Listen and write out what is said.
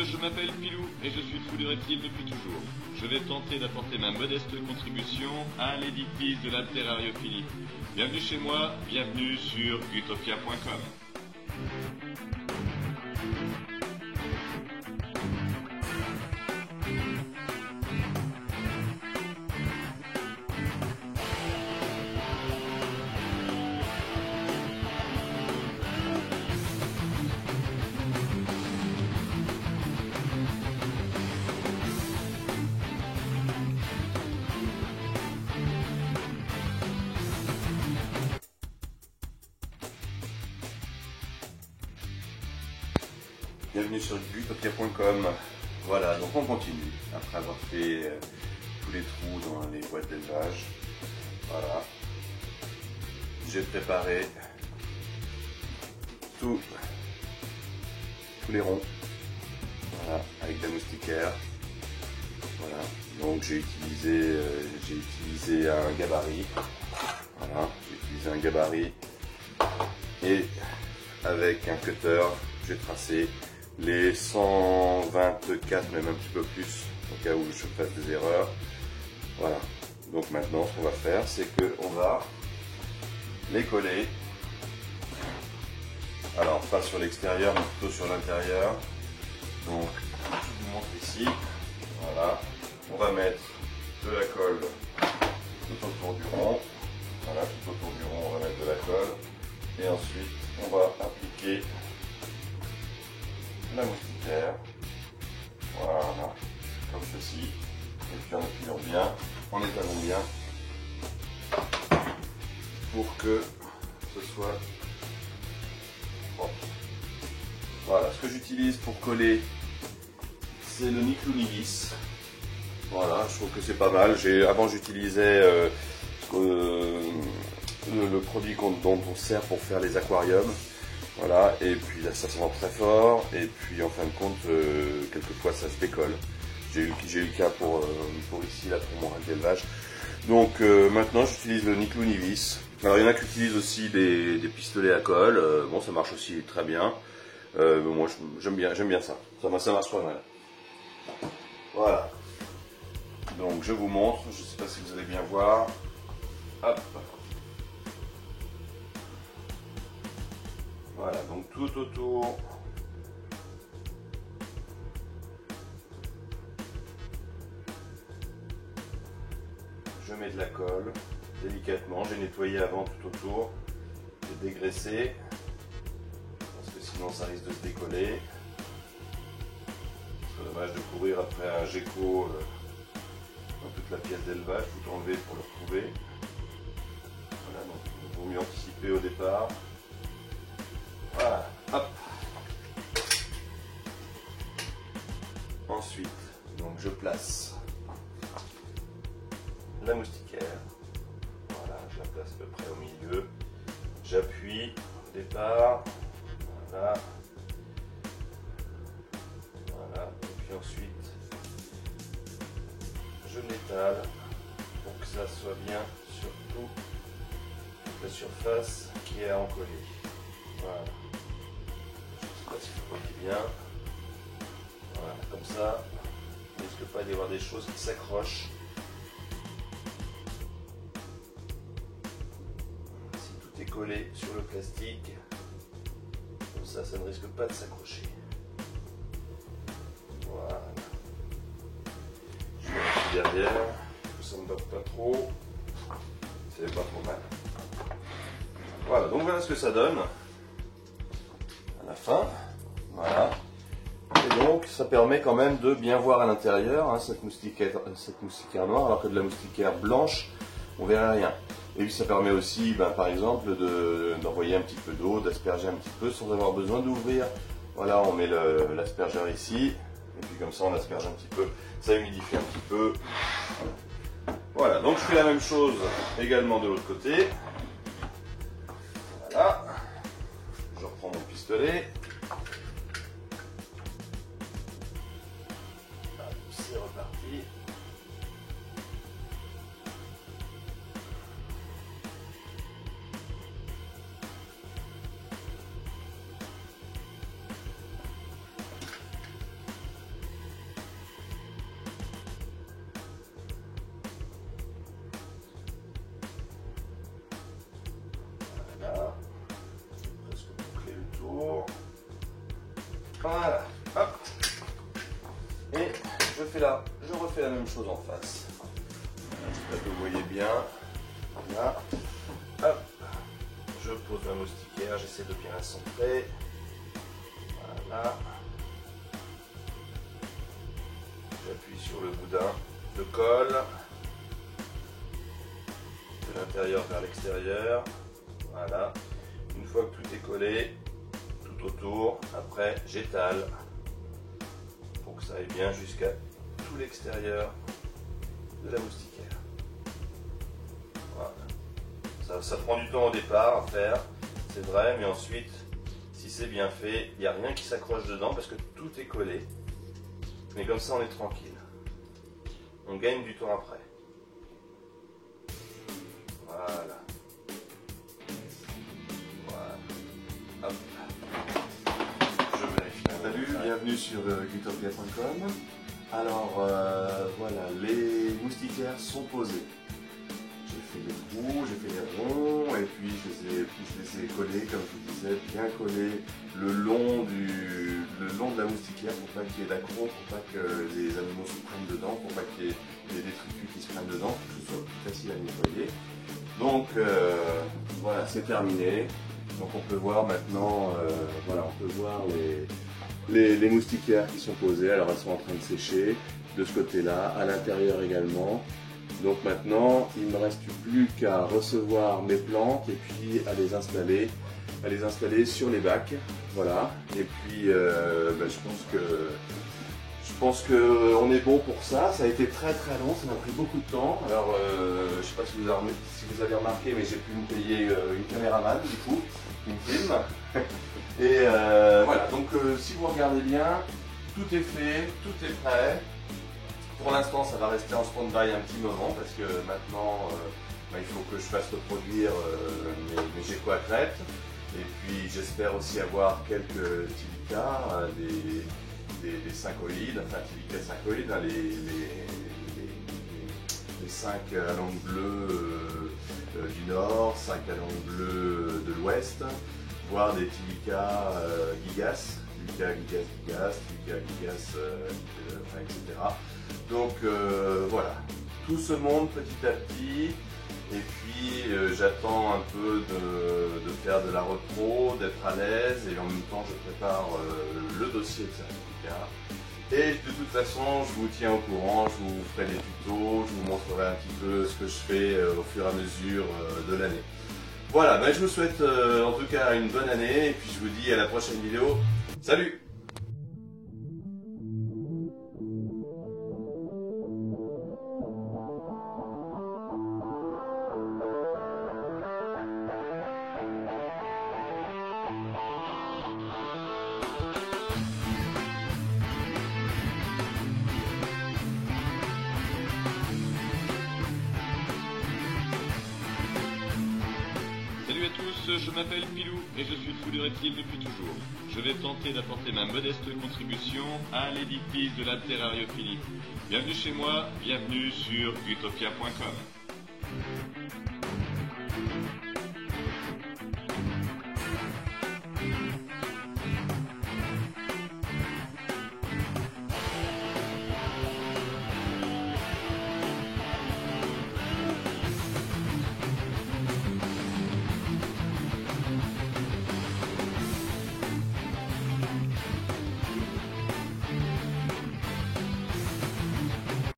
je m'appelle Pilou et je suis fou de reptiles depuis toujours. Je vais tenter d'apporter ma modeste contribution à l'édifice de la terrariophilie. Bienvenue chez moi, bienvenue sur utopia.com. Bienvenue sur utopia.com. Voilà, donc on continue après avoir fait tous les trous dans les boîtes d'élevage. Voilà, j'ai préparé tous les ronds, voilà, avec de la moustiquaire. Voilà, donc j'ai utilisé un gabarit. Voilà, j'ai utilisé un gabarit et avec un cutter, j'ai tracé les 124, même un petit peu plus, au cas où je fasse des erreurs. Voilà, donc maintenant ce qu'on va faire, c'est qu'on va les coller, alors pas sur l'extérieur, mais plutôt sur l'intérieur. Donc je vous montre ici, voilà, on va mettre de la colle tout autour du rond, voilà, tout autour du rond on va mettre de la colle, et ensuite on va appliquer la moustiquaire, voilà, comme ceci, et puis en appuyant bien, en étalant bien, pour que ce soit propre. Voilà, ce que j'utilise pour coller, c'est le Niclou-Nivis. Voilà, je trouve que c'est pas mal. Avant j'utilisais le produit dont on sert pour faire les aquariums. Voilà, et puis là ça se rend très fort, et puis en fin de compte, quelquefois ça se décolle. J'ai eu le cas pour ici, là, pour mon rack d'élevage. Donc maintenant j'utilise le Niclou-Nivis. Alors il y en a qui utilisent aussi des pistolets à colle, bon ça marche aussi très bien. Moi j'aime bien ça, ça marche pas mal. Voilà, donc je vous montre, je ne sais pas si vous allez bien voir. Hop. Voilà, donc tout autour, je mets de la colle délicatement. J'ai nettoyé avant tout autour, j'ai dégraissé parce que sinon ça risque de se décoller. C'est dommage de courir après un gecko dans toute la pièce d'élevage, tout enlever pour le retrouver. Voilà, donc il vaut mieux anticiper au départ. Voilà, hop. Ensuite, donc je place la moustiquaire. Voilà, je la place à peu près au milieu. J'appuie au départ. Voilà. Voilà. Et puis ensuite, je l'étale pour que ça soit bien sur toute la surface qui est à encoller. Voilà. Je ne sais pas si vous voyez bien. Voilà, comme ça, il ne risque pas d'y avoir des choses qui s'accrochent. Si tout est collé sur le plastique, comme ça, ça ne risque pas de s'accrocher. Voilà. Je mets un petit derrière, que ça ne bloque pas trop. C'est pas trop mal. Voilà, donc voilà ce que ça donne à la fin. Voilà. Et donc ça permet quand même de bien voir à l'intérieur, hein, cette moustiquaire noire, alors que de la moustiquaire blanche, on verrait rien. Et puis ça permet aussi, par exemple, d'envoyer un petit peu d'eau, d'asperger un petit peu sans avoir besoin d'ouvrir. Voilà, on met l'aspergeur ici, et puis comme ça on asperge un petit peu, ça humidifie un petit peu. Voilà, donc je fais la même chose également de l'autre côté. Voilà, je reprends mon pistolet. C'est reparti. Voilà, hop. Et je refais la même chose en face. Là, vous voyez bien. Là, hop. Je pose ma moustiquaire, j'essaie de bien la centrer. Voilà. J'appuie sur le boudin, je colle de l'intérieur vers l'extérieur. Voilà. Une fois que tout est collé, tout autour, après j'étale pour que ça aille bien jusqu'à tout l'extérieur de la moustiquaire. Voilà. Ça prend du temps au départ à faire, c'est vrai, mais ensuite, si c'est bien fait, il n'y a rien qui s'accroche dedans parce que tout est collé. Mais comme ça, on est tranquille. On gagne du temps après. Voilà. Voilà. Hop. Je vérifie. Salut, bienvenue sur utopia.com. Alors voilà, les moustiquaires sont posés. J'ai fait les trous, j'ai fait les ronds et puis je les ai collés, comme je vous disais, bien collés le long de la moustiquaire pour pas qu'il y ait d'accroc, pour pas que les animaux se prennent dedans, pour pas qu'il y ait des détritus qui se prennent dedans, pour que ce soit plus facile à nettoyer. Donc voilà, c'est terminé. Donc on peut voir maintenant, voilà, on peut voir les moustiquaires qui sont posées. Alors elles sont en train de sécher de ce côté-là, à l'intérieur également. Donc maintenant, il ne me reste plus qu'à recevoir mes plantes et puis à les installer sur les bacs. Voilà. Et puis je pense qu'on est bon pour ça. Ça a été très très long, ça m'a pris beaucoup de temps. Alors je ne sais pas si vous avez remarqué, mais j'ai pu me payer une caméraman du coup, qui me filme. Et voilà, donc si vous regardez bien, tout est fait, tout est prêt. Pour l'instant, ça va rester en stand-by un petit moment parce que maintenant, il faut que je fasse reproduire mes gécoacrètes. Et puis, j'espère aussi avoir quelques tilicas, des syncoïdes, enfin tilicas syncoïdes, hein, les 5 à langue bleue du nord, 5 à langue bleue de l'ouest, voire des tilicas gigas, etc. Donc voilà, tout se monte petit à petit et puis j'attends un peu de faire de la repro, d'être à l'aise et en même temps je prépare le dossier de certificat. Et de toute façon, je vous tiens au courant, je vous ferai des tutos, je vous montrerai un petit peu ce que je fais au fur et à mesure de l'année. Voilà, je vous souhaite en tout cas une bonne année et puis je vous dis à la prochaine vidéo. Salut! Salut à tous, je m'appelle Pilou et je suis fou de reptiles depuis toujours. Je vais tenter d'apporter ma modeste contribution à l'édifice de la terrariophilie. Bienvenue chez moi, bienvenue sur utopia.com.